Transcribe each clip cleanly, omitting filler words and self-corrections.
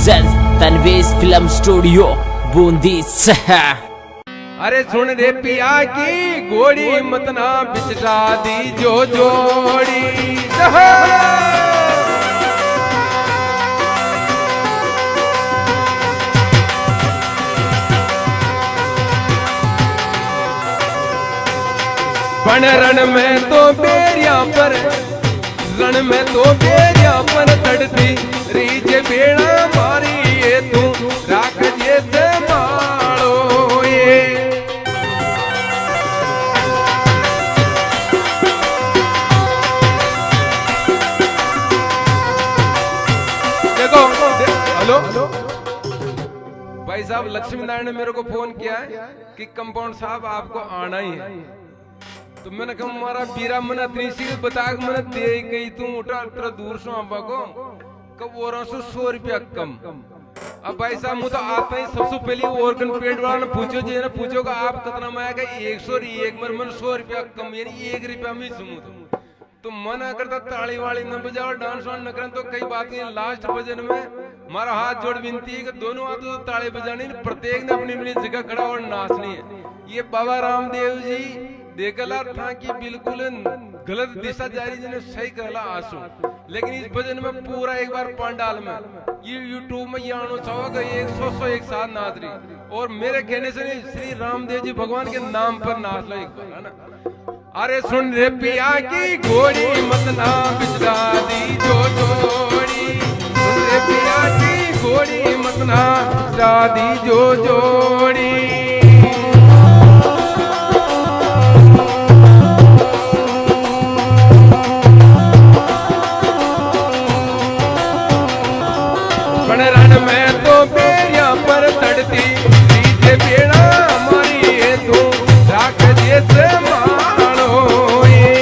Production तनवीज film studio Bundi शहर। अरे सुन रे पिया की घोड़ी मतना बिचरा दी जो जोड़ी। बन रण में तो बेरिया पर रण में तो बेरिया पर तड़ती रीज बेड़ा मारी ये तू राख जे से मारो ये। देखो हेलो भाई साहब, लक्ष्मी नारायण ने मेरे को फोन किया है कि कंपाउंड साहब आपको आना ही है। तो मैंने कहा हमारा बीरा मना तीसरी बता मैंने दे गई तू उठा उठा दूर से आबा को कब और 100 रुपया कम। अब भाई साहब मुझे तो आता ही सबसे पहले ऑर्गन पेड वाला ने पूछो जी ने पूछो कि आप कितना में आएगा 101 मन 100 रुपया कम यानी 1 रुपया में सुनू तो मना करता ताली वाली न बजाओ डांस वान न करें तो कई बात नहीं। लास्ट भजन में हमारा हाथ जोड़ विनती है कि दोनों हाथों तो ताली बजानी, प्रत्येक ने अपनी अपनी जगह खड़ा और नाचनी है। ये बाबा रामदेव जी देखला था कि बिल्कुल गलत दिशा जारी जिन्हें सही करला आंसू, लेकिन इस भजन में पूरा एक बार पंडाल में ये यूट्यूब में ये आनो चाहोगा 100 एक साथ नाच रही और मेरे कहने से नहीं श्री रामदेव जी भगवान के नाम पर नाच लो एक बार है ना। अरे सुन रे पिया की घोड़ी मत ना बिचरा दी जो जोड़ी। सुन रे पिया की घोड़ी मत ना बिचरा दी जो जोड़ी। रण में तो बेरिया पर तड़ती रीजे बेड़ा मारी ये तू राख जे से मारो ये।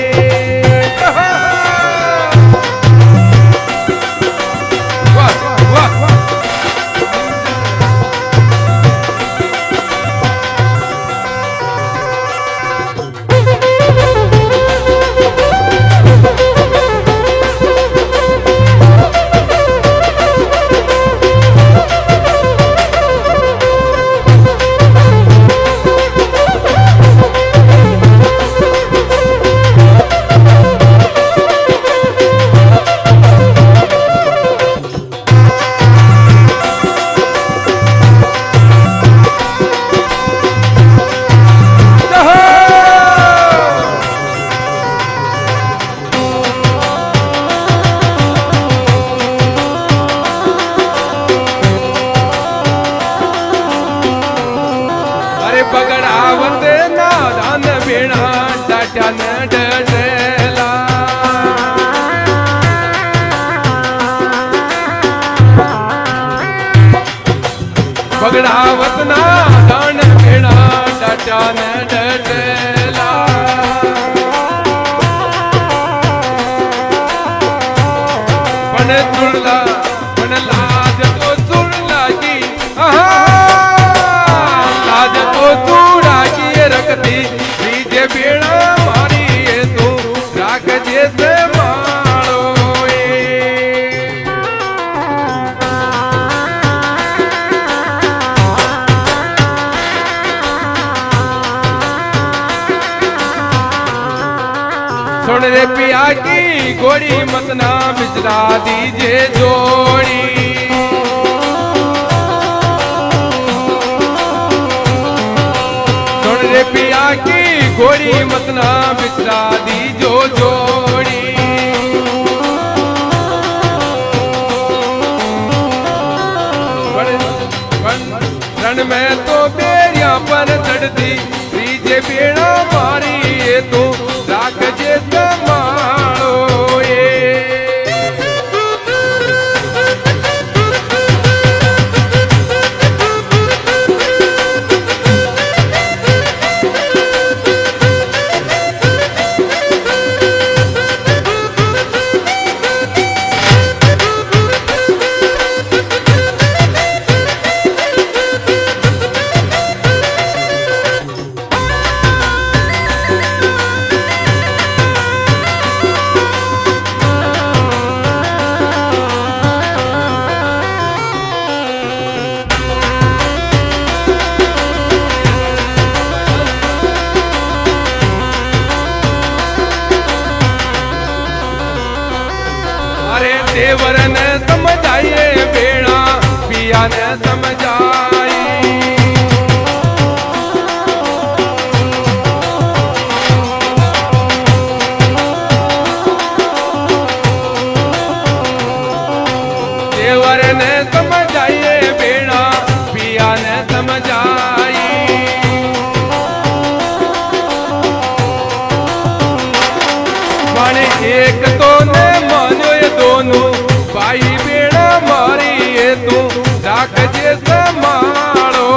वाह वाह वाह बगड़ावत नादान बेड़ा डाटन डरेला। बगड़ावत नादान बेड़ा डाटन डरेला। बन तुड़ला बन लाज तो तुड़ला की लाज तो तूड़ा की रखती रीजे बेड़ा मारी ये तू राख जे से मारो ये। सुन रे पिया की घोड़ी मत ना बिचरा दीजे जोड़ी। रे पिया की घोड़ी मत ना बिचरा दी जो जोड़ी। रण में तो बेरिया पर चढ़ती रीजे बेड़ा मारी ये तू राख जे से मारो ये। देवर ने समझाइए बेड़ा पिया ने समझाई देवर ने समझाइए बेड़ा पिया ने समझाई माने एक तो ने मानो ये दोनों भाई बेड़ा मारी ये तू राख जे संभालो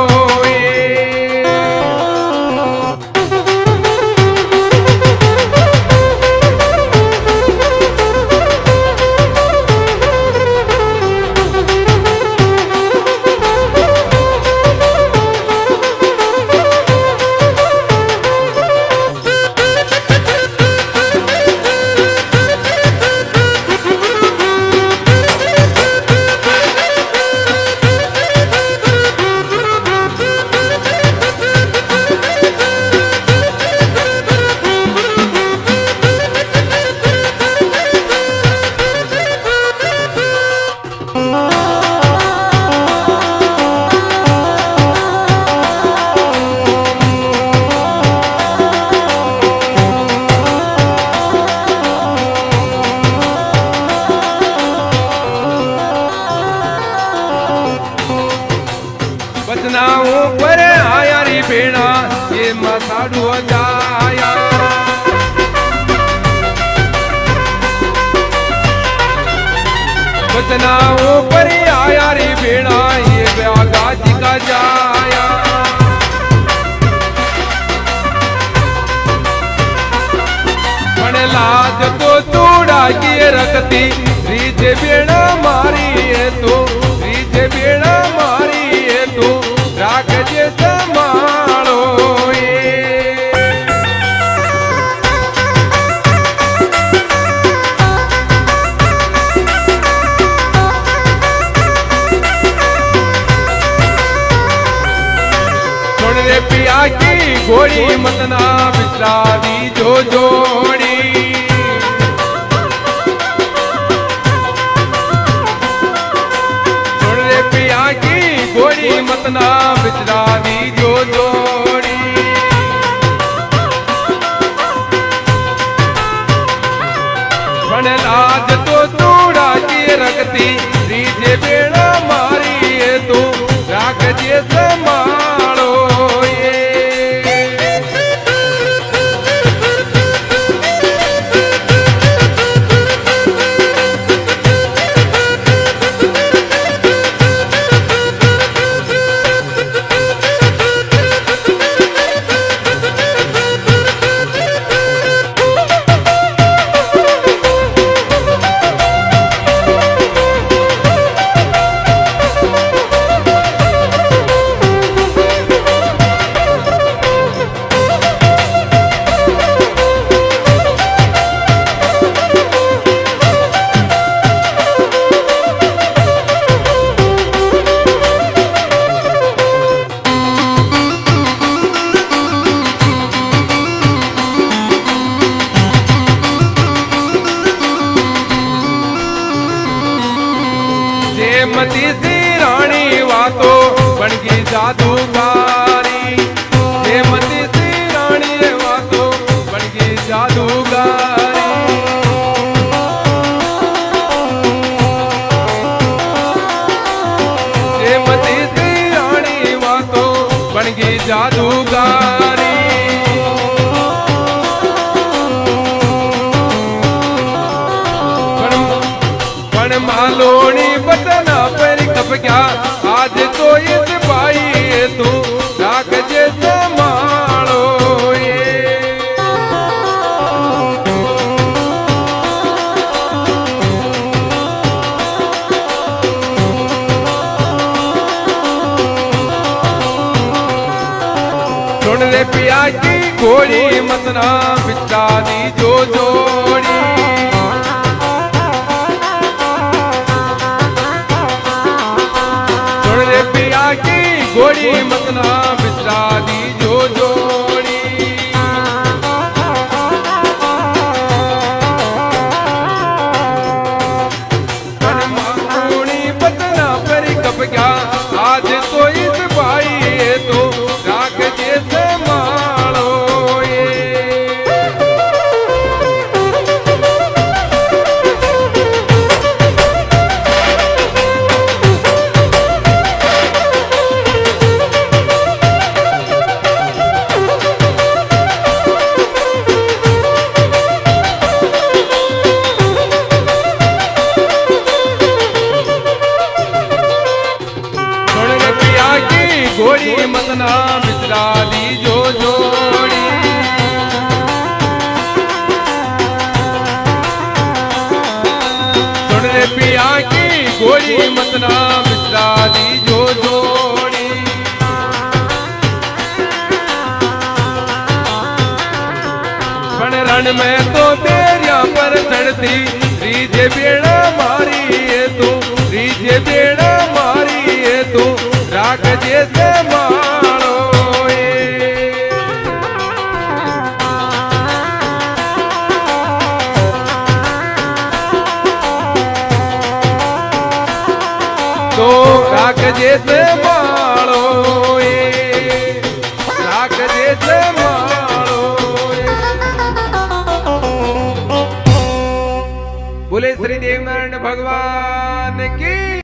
बचनाऊं पर आया री बेड़ा ये मसाड़ू जाया बचनाऊं पर आया री बेड़ा ये ब्यागा जी का जाया मन लाज तो तूड़ा की रखती रीज बेड़ा मारी है तू रीज बेड़ा मारी है तू राख जे संभालो सुन रे पिया की घोड़ी मतना बिसरावी जो जोड़ी घोड़ी मतना बिचरावी जो जोड़ी बन लाज तो तूड़ा की रखती रीजे बेड़ा मारी है तू राख जे संभालो मती सी रानी वातो बनगी जादूगारी ये मती सी रानी वातो बनगी जादूगारी ये मती सी रानी वातो बनगी जादूगारी मालोनी बतना पर कप क्या आज तो इस भाई तू राख जे संभालो सुन रे पिया की घोड़ी मतना बिचा दी जो जोड़ी घोड़ी मतना बिचरा दी जो जोड़ी मतना मित्रा दी जो जोड़ी सुन रे पिया की गोली मतना मित्रा दी जो जोड़ी पण रण में तो तेरिया पर चढ़ती रीझे बेड़ा मारी है तू रीझे बेड़ा मारी है तू राख जैसे मारो तो राख जैसे मारो राख जैसे मारो बोले श्री देवनारायण भगवान